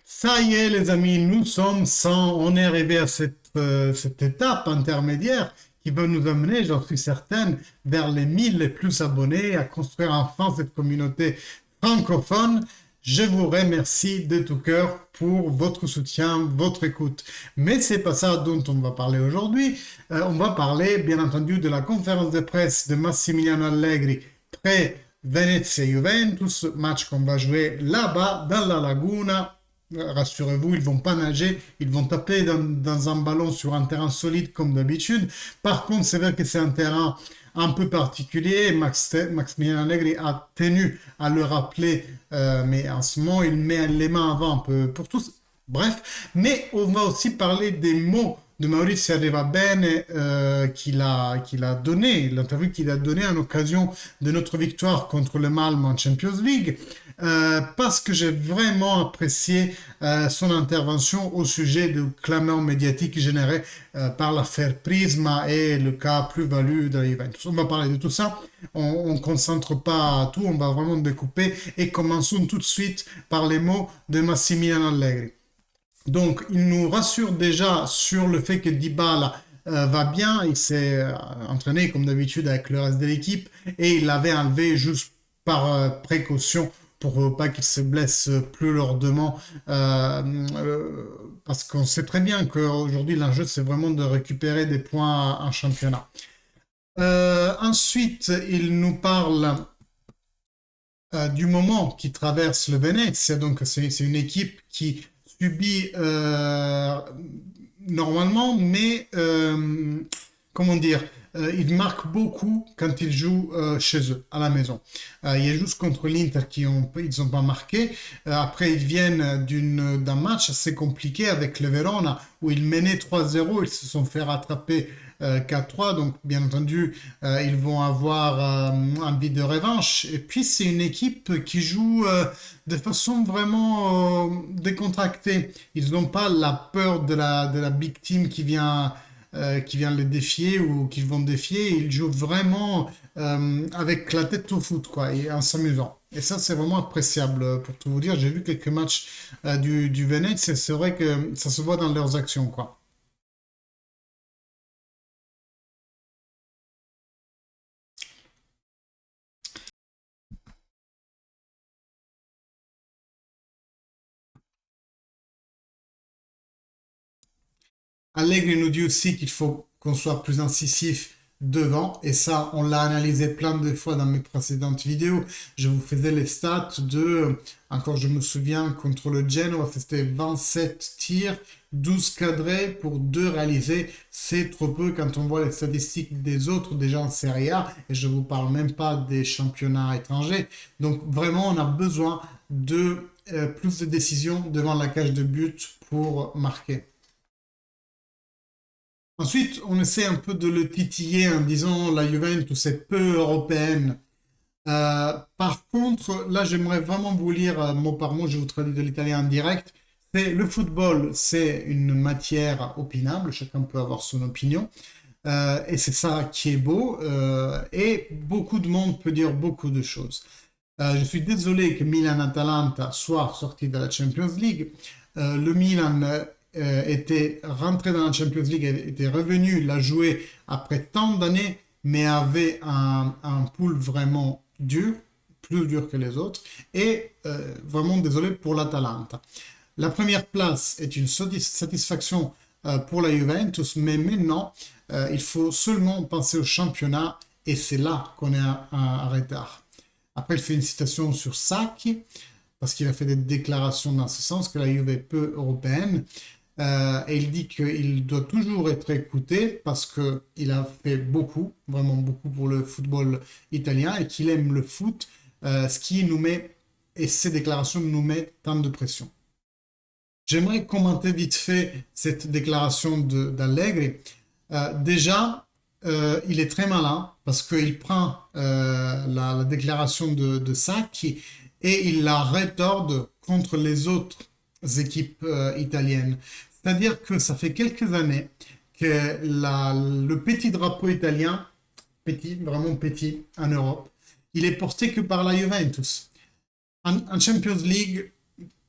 Ça y est, les amis, nous sommes 100. On est arrivé à cette étape intermédiaire qui va nous amener, j'en suis certaine, vers les 1000 les plus abonnés, à construire enfin cette communauté francophone. Je vous remercie de tout cœur pour votre soutien, votre écoute. Mais c'est pas ça dont on va parler aujourd'hui. On va parler, bien entendu, de la conférence de presse de Massimiliano Allegri près Venezia-Juventus, match qu'on va jouer là-bas, dans la Laguna. Rassurez-vous, ils vont pas nager, ils vont taper dans un ballon sur un terrain solide comme d'habitude. Par contre, c'est vrai que c'est un terrain un peu particulier. Maximiliano Allegri a tenu à le rappeler, mais en ce moment, il met les mains avant un peu pour tous. Bref, mais on va aussi parler des mots de Maurizio Arrivabene qu'il a donné, l'interview qu'il a donné en occasion de notre victoire contre le Malmo en Champions League, parce que j'ai vraiment apprécié son intervention au sujet de clameur médiatique générée par l'affaire Prisma et le cas plus-value de la Juventus. On va parler de tout ça, on ne concentre pas tout, on va vraiment découper et commençons tout de suite par les mots de Massimiliano Allegri. Donc, il nous rassure déjà sur le fait que Dybala va bien. Il s'est entraîné comme d'habitude avec le reste de l'équipe et il l'avait enlevé juste par précaution pour pas qu'il se blesse plus lourdement. Parce qu'on sait très bien qu'aujourd'hui, l'enjeu, c'est vraiment de récupérer des points en championnat. Ensuite, il nous parle du moment qui traverse le Venezia. Donc, c'est une équipe qui subit normalement, mais comment dire, ils marquent beaucoup quand ils jouent chez eux, à la maison. Il y a juste contre l'Inter ils ont pas marqué. Après, ils viennent d'un match assez compliqué avec le Verona, où ils menaient 3-0, ils se sont fait rattraper 4-3. Donc, bien entendu, ils vont avoir envie de revanche. Et puis, c'est une équipe qui joue de façon vraiment décontractée. Ils n'ont pas la peur de la big team qui vient les défier ou qui vont défier. Ils jouent vraiment avec la tête au foot, quoi, et en s'amusant. Et ça, c'est vraiment appréciable. Pour tout vous dire, j'ai vu quelques matchs du Venezia, c'est vrai que ça se voit dans leurs actions, quoi. Allegri nous dit aussi qu'il faut qu'on soit plus incisif devant, et ça, on l'a analysé plein de fois dans mes précédentes vidéos. Je vous faisais les stats encore je me souviens, contre le Genoa, c'était 27 tirs, 12 cadrés pour 2 réalisés. C'est trop peu quand on voit les statistiques des autres déjà en Serie A, et je ne vous parle même pas des championnats étrangers. Donc vraiment, on a besoin de plus de décisions devant la cage de but pour marquer. Ensuite, on essaie un peu de le titiller en disant la Juventus est peu européenne. Par contre, là, j'aimerais vraiment vous lire mot par mot, je vous traduis de l'italien en direct. C'est le football, c'est une matière opinable, chacun peut avoir son opinion. Et c'est ça qui est beau. Et beaucoup de monde peut dire beaucoup de choses. Je suis désolé que Milan-Atalanta soit sorti de la Champions League. Le Milan était rentré dans la Champions League, était revenu la jouer après tant d'années, mais avait un pool vraiment dur, plus dur que les autres, et vraiment désolé pour l'Atalanta. La première place est une satisfaction pour la Juventus, mais maintenant, il faut seulement penser au championnat, et c'est là qu'on est à retard. Après, il fait une citation sur Sacchi, parce qu'il a fait des déclarations dans ce sens, que la Juve est peu européenne. Et il dit qu'il doit toujours être écouté parce qu'il a fait beaucoup, vraiment beaucoup pour le football italien et qu'il aime le foot, ce qui nous met, et ces déclarations nous mettent tant de pression. J'aimerais commenter vite fait cette déclaration d'Allegri. Déjà, il est très malin parce qu'il prend la déclaration de Sacchi et il la rétorde contre les autres équipes italiennes. C'est-à-dire que ça fait quelques années que le petit drapeau italien, petit, vraiment petit en Europe, il est porté que par la Juventus. En Champions League,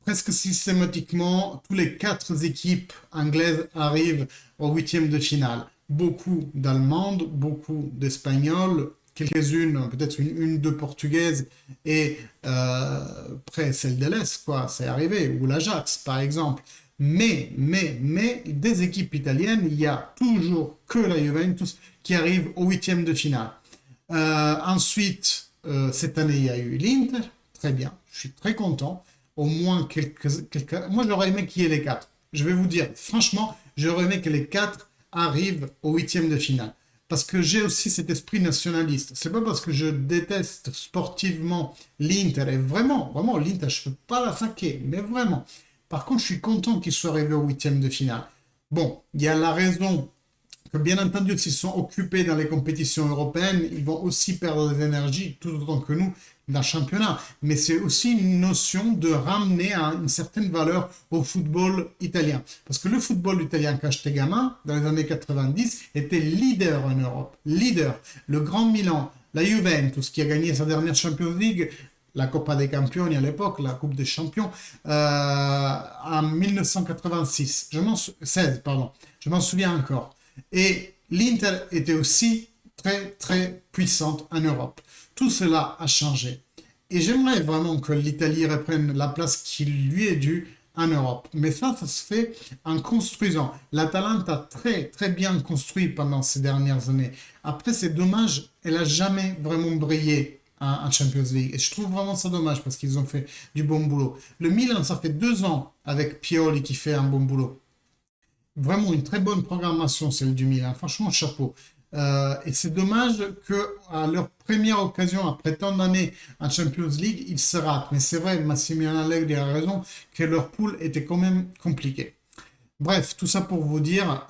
presque systématiquement, tous les quatre équipes anglaises arrivent au huitième de finale. Beaucoup d'Allemandes, beaucoup d'Espagnols, quelques-unes, peut-être une, deux portugaises et après celle de l'Est, quoi, c'est arrivé, ou l'Ajax par exemple. Mais, des équipes italiennes, il y a toujours que la Juventus qui arrive au huitième de finale. Ensuite, cette année, il y a eu l'Inter. Très bien, je suis très content. Au moins quelques... Moi, j'aurais aimé qu'il y ait les quatre. Je vais vous dire, franchement, j'aurais aimé que les quatre arrivent au huitième de finale. Parce que j'ai aussi cet esprit nationaliste. C'est pas parce que je déteste sportivement l'Inter. Et vraiment, vraiment, l'Inter, je peux pas la saquer. Mais vraiment. Par contre, je suis content qu'ils soient arrivés au huitième de finale. Bon, il y a la raison que bien entendu, s'ils sont occupés dans les compétitions européennes, ils vont aussi perdre des énergies, tout autant que nous, dans le championnat. Mais c'est aussi une notion de ramener une certaine valeur au football italien. Parce que le football italien, quand j'étais gamin, dans les années 90, était leader en Europe. Leader. Le Grand Milan, la Juventus, qui a gagné sa dernière Champions League, la Coppa dei Campioni à l'époque, la Coupe des Champions, en 1986, 16, pardon, je m'en souviens encore. Et l'Inter était aussi très, très puissante en Europe. Tout cela a changé. Et j'aimerais vraiment que l'Italie reprenne la place qui lui est due en Europe. Mais ça se fait en construisant. L'Atalanta a très, très bien construit pendant ces dernières années. Après, c'est dommage, elle n'a jamais vraiment brillé en Champions League. Et je trouve vraiment ça dommage parce qu'ils ont fait du bon boulot. Le Milan, ça fait 2 ans avec Pioli qui fait un bon boulot. Vraiment une très bonne programmation, celle du Milan. Franchement, chapeau. Et c'est dommage qu'à leur première occasion, après tant d'années en Champions League, ils se ratent. Mais c'est vrai, Massimiliano Allegri a raison que leur poule était quand même compliquée. Bref, tout ça pour vous dire,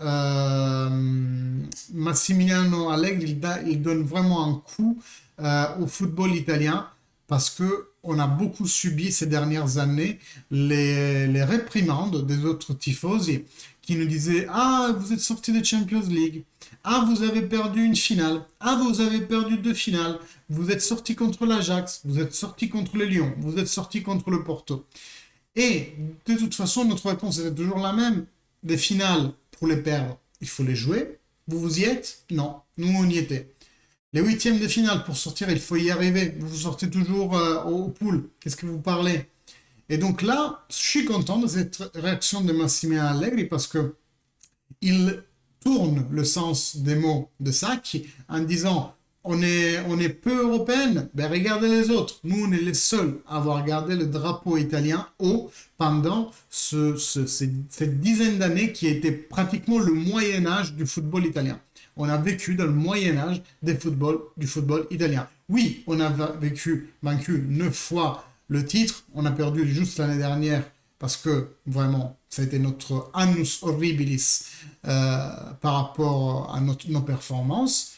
Massimiliano Allegri, il donne vraiment un coup au football italien parce que on a beaucoup subi ces dernières années les réprimandes des autres tifosi qui nous disaient: Ah, vous êtes sorti de Champions League. Ah, vous avez perdu une finale. Ah, vous avez perdu 2 finales. Vous êtes sorti contre l'Ajax. Vous êtes sorti contre le Lyon. Vous êtes sorti contre le Porto. Et de toute façon, notre réponse était toujours la même. Des finales, pour les perdre, il faut les jouer. Vous y êtes? Non, nous on y était. Les huitièmes de finale, pour sortir, il faut y arriver. Vous sortez toujours au pool. Qu'est-ce que vous parlez? Et donc là, je suis content de cette réaction de Massimiliano Allegri parce que il tourne le sens des mots de Sacchi en disant: on est peu européenne, ben regardez les autres. Nous, on est les seuls à avoir gardé le drapeau italien haut pendant cette dizaine d'années qui était pratiquement le Moyen Âge du football italien. On a vécu dans le Moyen Âge du football italien. Oui, on a vaincu 9 fois le titre. On a perdu juste l'année dernière parce que vraiment, ça a été notre annus horribilis par rapport à nos performances.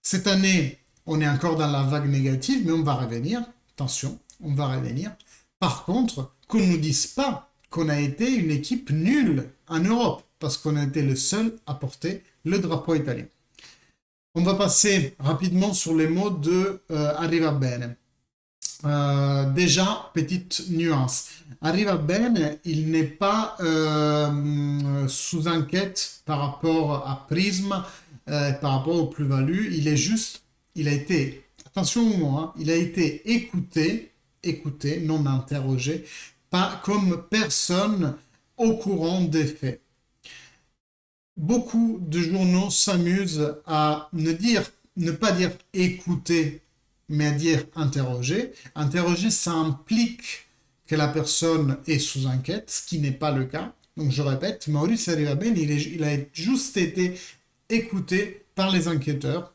Cette année, on est encore dans la vague négative, mais on va revenir. Attention, on va revenir. Par contre, qu'on ne nous dise pas qu'on a été une équipe nulle en Europe, parce qu'on a été le seul à porter le drapeau italien. On va passer rapidement sur les mots de Arriva Bene. Déjà, petite nuance. Arriva Bene, il n'est pas sous enquête par rapport à Prism, par rapport aux plus-values. Il a été, attention au mot, hein, il a été écouté, non interrogé, pas comme personne au courant des faits. Beaucoup de journaux s'amusent à ne pas dire écouter, mais à dire interroger. Interroger, ça implique que la personne est sous enquête, ce qui n'est pas le cas. Donc je répète, Maurice Arrivabene, il a juste été écouté par les enquêteurs.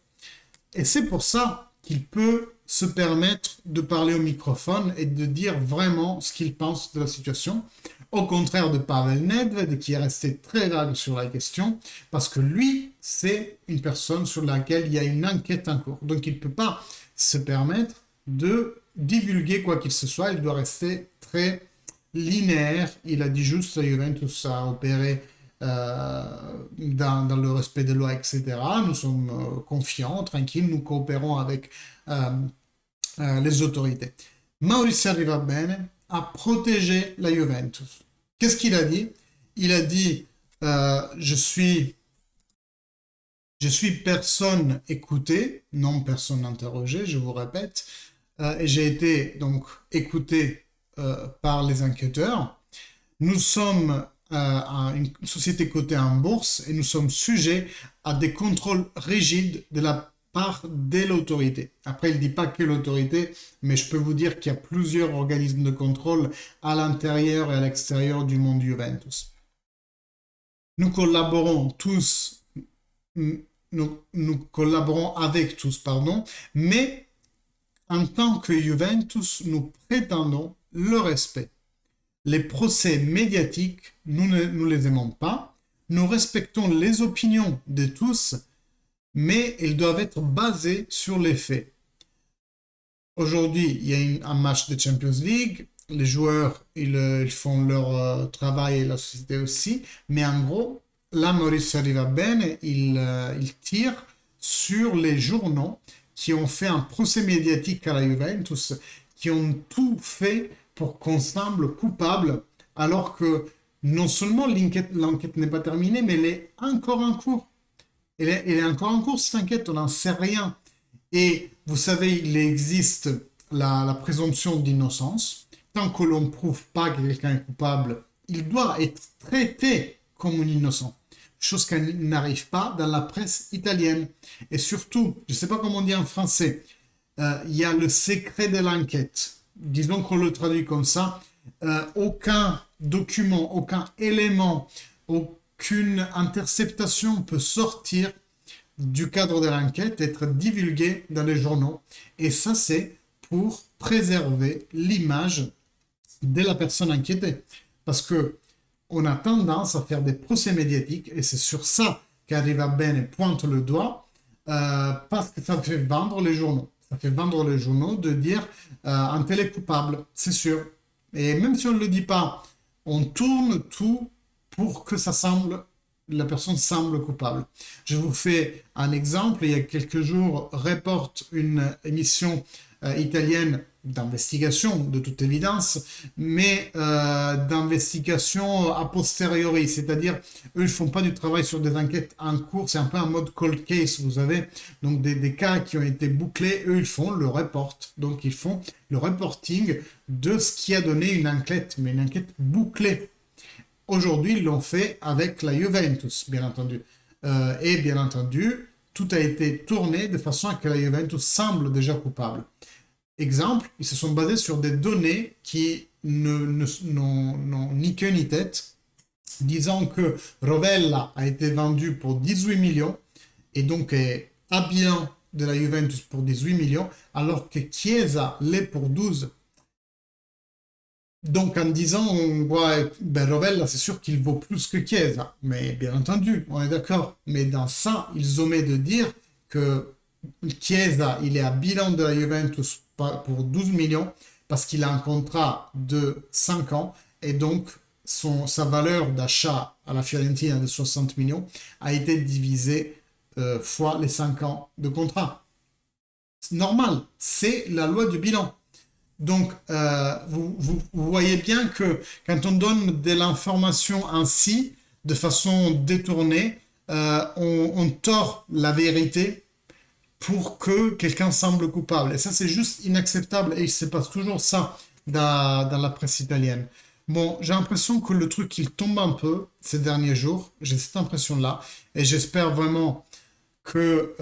Et c'est pour ça qu'il peut se permettre de parler au microphone et de dire vraiment ce qu'il pense de la situation. Au contraire de Pavel Nedved, qui est resté très vague sur la question, parce que lui, c'est une personne sur laquelle il y a une enquête en cours. Donc il ne peut pas se permettre de divulguer quoi qu'il se soit, il doit rester très linéaire. Il a dit juste que Juventus a opéré dans le respect des lois, etc. Nous sommes confiants, tranquilles, nous coopérons avec les autorités. Maurizio Arrivabene à protéger la Juventus. Qu'est-ce qu'il a dit? Il a dit je suis personne écoutée, non personne interrogée, je vous répète, et j'ai été donc écouté par les enquêteurs. Nous sommes une société cotée en bourse et nous sommes sujets à des contrôles rigides de la part de l'autorité. Après, il ne dit pas quelle autorité, mais je peux vous dire qu'il y a plusieurs organismes de contrôle à l'intérieur et à l'extérieur du monde Juventus. Nous collaborons tous, nous collaborons avec tous, pardon, mais en tant que Juventus, nous prétendons le respect. Les procès médiatiques, nous ne les aimons pas. Nous respectons les opinions de tous, mais ils doivent être basés sur les faits. Aujourd'hui, il y a un match de Champions League. Les joueurs, ils font leur travail et la société aussi. Mais en gros, là, Maurizio Arrivabene, il tire sur les journaux qui ont fait un procès médiatique à la Juventus, qui ont tout fait pour qu'on semble coupable, alors que non seulement l'enquête n'est pas terminée, mais elle est encore en cours. Elle est encore en cours, cette enquête, on n'en sait rien. Et vous savez, il existe la présomption d'innocence. Tant que l'on ne prouve pas que quelqu'un est coupable, il doit être traité comme un innocent. Chose qui n'arrive pas dans la presse italienne. Et surtout, je ne sais pas comment on dit en français, il y a le secret de l'enquête. Disons qu'on le traduit comme ça. Aucun document, aucun élément, aucune interceptation peut sortir du cadre de l'enquête, être divulgué dans les journaux. Et ça, c'est pour préserver l'image de la personne inquiétée. Parce que on a tendance à faire des procès médiatiques, et c'est sur ça qu'Arrivabene pointe le doigt, parce que ça fait vendre les journaux. Ça fait vendre les journaux de dire un tel est coupable, c'est sûr. Et même si on ne le dit pas, on tourne tout pour que la personne semble coupable. Je vous fais un exemple. Il y a quelques jours, reporte une émission italienne d'investigation, de toute évidence, mais d'investigation a posteriori, c'est-à-dire eux, ils font pas du travail sur des enquêtes en cours, c'est un peu un mode cold case, vous avez, donc des cas qui ont été bouclés, eux, ils font le report, donc ils font le reporting de ce qui a donné une enquête, mais une enquête bouclée. Aujourd'hui, ils l'ont fait avec la Juventus, bien entendu. Et bien entendu, tout a été tourné de façon à que la Juventus semble déjà coupable. Exemple, ils se sont basés sur des données qui n'ont ni queue ni tête, disant que Rovella a été vendu pour 18 millions et donc est à bilan de la Juventus pour 18 millions, alors que Chiesa l'est pour 12. Donc en disant, ben Rovella, c'est sûr qu'il vaut plus que Chiesa, mais bien entendu, on est d'accord. Mais dans ça, ils omettent de dire que Chiesa, il est à bilan de la Juventus pour 12 millions parce qu'il a un contrat de 5 ans et donc sa valeur d'achat à la Fiorentina de 60 millions a été divisée fois les 5 ans de contrat. C'est normal, c'est la loi du bilan. Donc, vous voyez bien que quand on donne de l'information ainsi, de façon détournée, on tord la vérité pour que quelqu'un semble coupable. Et ça, c'est juste inacceptable. Et il se passe toujours ça dans la presse italienne. Bon, j'ai l'impression que le truc, il tombe un peu ces derniers jours. J'ai cette impression-là. Et j'espère vraiment que...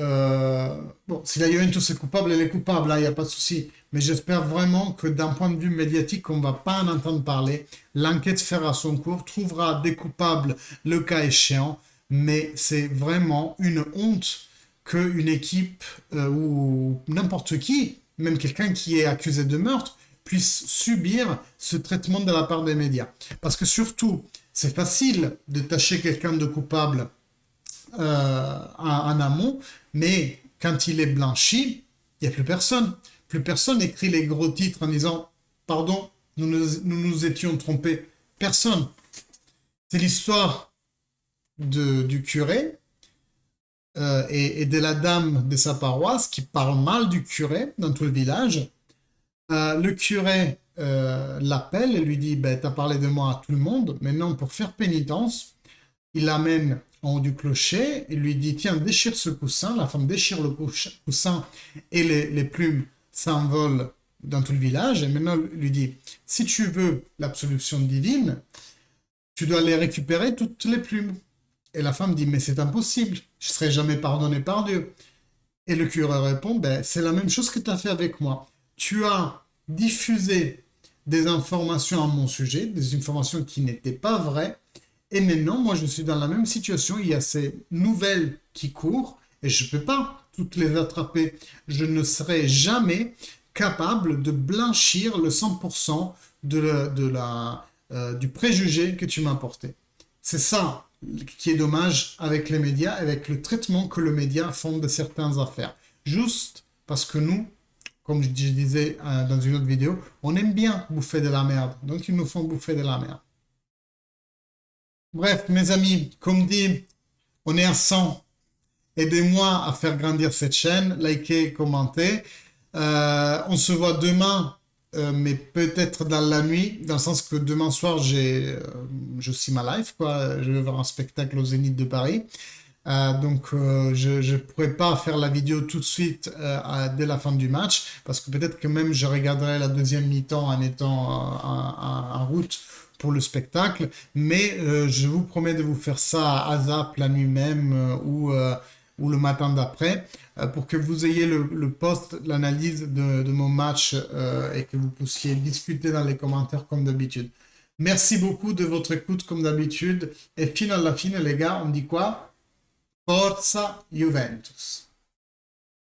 bon, si la Juventus est coupable, elle est coupable, il n'y a pas de souci. Mais j'espère vraiment que d'un point de vue médiatique, on ne va pas en entendre parler. L'enquête fera son cours, trouvera des coupables le cas échéant. Mais c'est vraiment une honte qu'une équipe ou n'importe qui, même quelqu'un qui est accusé de meurtre, puisse subir ce traitement de la part des médias. Parce que surtout, c'est facile de tâcher quelqu'un de coupable en amont, mais quand il est blanchi, il n'y a plus personne. Plus personne écrit les gros titres en disant « Pardon, nous nous étions trompés ». Personne. C'est l'histoire du curé et de la dame de sa paroisse qui parle mal du curé dans tout le village. Le curé l'appelle et lui dit, ben, t'as parlé de moi à tout le monde, maintenant pour faire pénitence, il l'amène en haut du clocher et lui dit, tiens, déchire ce coussin. La femme déchire le coussin et les plumes s'envolent dans tout le village. Et maintenant, il lui dit, si tu veux l'absolution divine, tu dois les récupérer toutes les plumes. Et la femme dit, mais c'est impossible, je ne serai jamais pardonné par Dieu. Et le curé répond, ben, c'est la même chose que tu as fait avec moi. Tu as diffusé des informations à mon sujet, des informations qui n'étaient pas vraies, et maintenant, moi, je suis dans la même situation. Il y a ces nouvelles qui courent et je ne peux pas toutes les attraper. Je ne serai jamais capable de blanchir le 100% du préjugé que tu m'as apporté. C'est ça qui est dommage avec les médias, avec le traitement que les médias font de certaines affaires. Juste parce que nous, comme je disais dans une autre vidéo, on aime bien bouffer de la merde. Donc, ils nous font bouffer de la merde. Bref, mes amis, comme dit, on est à 100. Aidez-moi à faire grandir cette chaîne, likez, commentez. On se voit demain, mais peut-être dans la nuit, dans le sens que demain soir, je suis ma live, quoi. Je vais voir un spectacle au Zénith de Paris. Donc, je ne pourrai pas faire la vidéo tout de suite dès la fin du match, parce que peut-être que même je regarderai la deuxième mi-temps en étant en route pour le spectacle, mais je vous promets de vous faire ça à ZAP la nuit même ou le matin d'après, pour que vous ayez le post, l'analyse de mon match et que vous puissiez discuter dans les commentaires comme d'habitude. Merci beaucoup de votre écoute comme d'habitude, et fino alla fine les gars, on dit quoi? Forza Juventus!